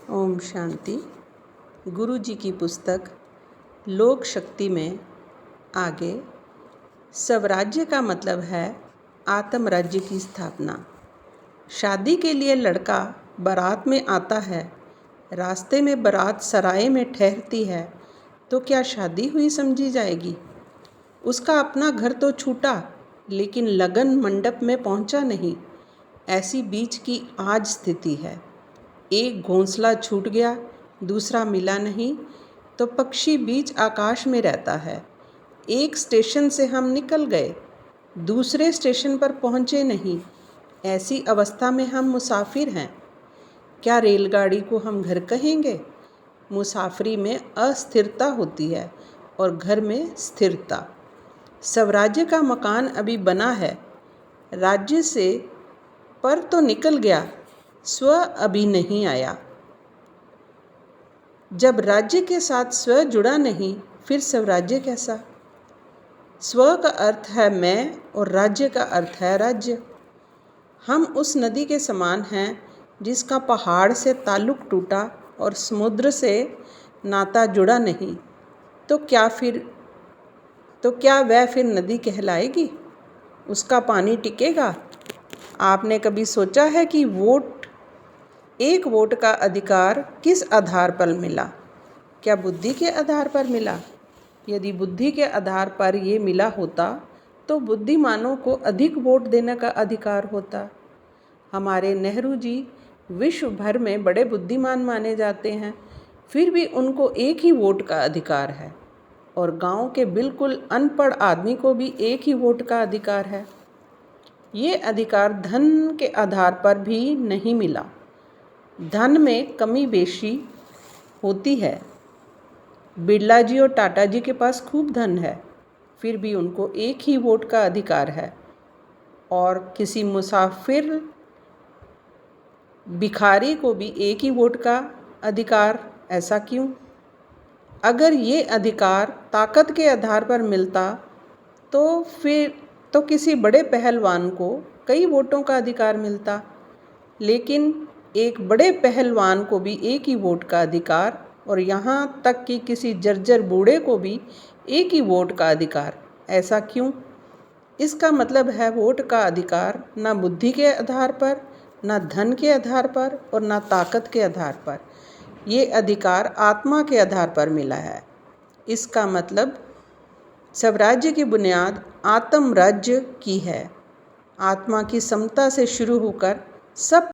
ओम शांति। गुरु जी की पुस्तक लोक शक्ति में आगे स्वराज्य का मतलब है आत्म राज्य की स्थापना। शादी के लिए लड़का बारात में आता है, रास्ते में बारात सराय में ठहरती है तो क्या शादी हुई समझी जाएगी? उसका अपना घर तो छूटा लेकिन लगन मंडप में पहुंचा नहीं। ऐसी बीच की आज स्थिति है। एक घोंसला छूट गया, दूसरा मिला नहीं तो पक्षी बीच आकाश में रहता है। एक स्टेशन से हम निकल गए, दूसरे स्टेशन पर पहुँचे नहीं। ऐसी अवस्था में हम मुसाफिर हैं। क्या रेलगाड़ी को हम घर कहेंगे? मुसाफरी में अस्थिरता होती है और घर में स्थिरता। स्वराज्य का मकान अभी बना है, राज्य से पर तो निकल गया, स्व अभी नहीं आया। जब राज्य के साथ स्व जुड़ा नहीं, फिर स्वराज्य कैसा? स्व का अर्थ है मैं और राज्य का अर्थ है राज्य। हम उस नदी के समान हैं जिसका पहाड़ से ताल्लुक टूटा और समुद्र से नाता जुड़ा नहीं, तो क्या वह फिर नदी कहलाएगी? उसका पानी टिकेगा? आपने कभी सोचा है कि एक वोट का अधिकार किस आधार पर मिला? क्या बुद्धि के आधार पर मिला? यदि बुद्धि के आधार पर ये मिला होता तो बुद्धिमानों को अधिक वोट देने का अधिकार होता। हमारे नेहरू जी विश्व भर में बड़े बुद्धिमान माने जाते हैं, फिर भी उनको एक ही वोट का अधिकार है और गांव के बिल्कुल अनपढ़ आदमी को भी एक ही वोट का अधिकार है। ये अधिकार धन के आधार पर भी नहीं मिला। धन में कमी बेशी होती है। बिरला जी और टाटा जी के पास खूब धन है, फिर भी उनको एक ही वोट का अधिकार है और किसी मुसाफिर भिखारी को भी एक ही वोट का अधिकार। ऐसा क्यों? अगर ये अधिकार ताकत के आधार पर मिलता तो किसी बड़े पहलवान को कई वोटों का अधिकार मिलता, लेकिन एक बड़े पहलवान को भी एक ही वोट का अधिकार और यहाँ तक कि किसी जर्जर बूढ़े को भी एक ही वोट का अधिकार। ऐसा क्यों? इसका मतलब है वोट का अधिकार ना बुद्धि के आधार पर, ना धन के आधार पर और ना ताकत के आधार पर। ये अधिकार आत्मा के आधार पर मिला है। इसका मतलब स्वराज्य की बुनियाद आत्म राज्य की है। आत्मा की समता से शुरू होकर सब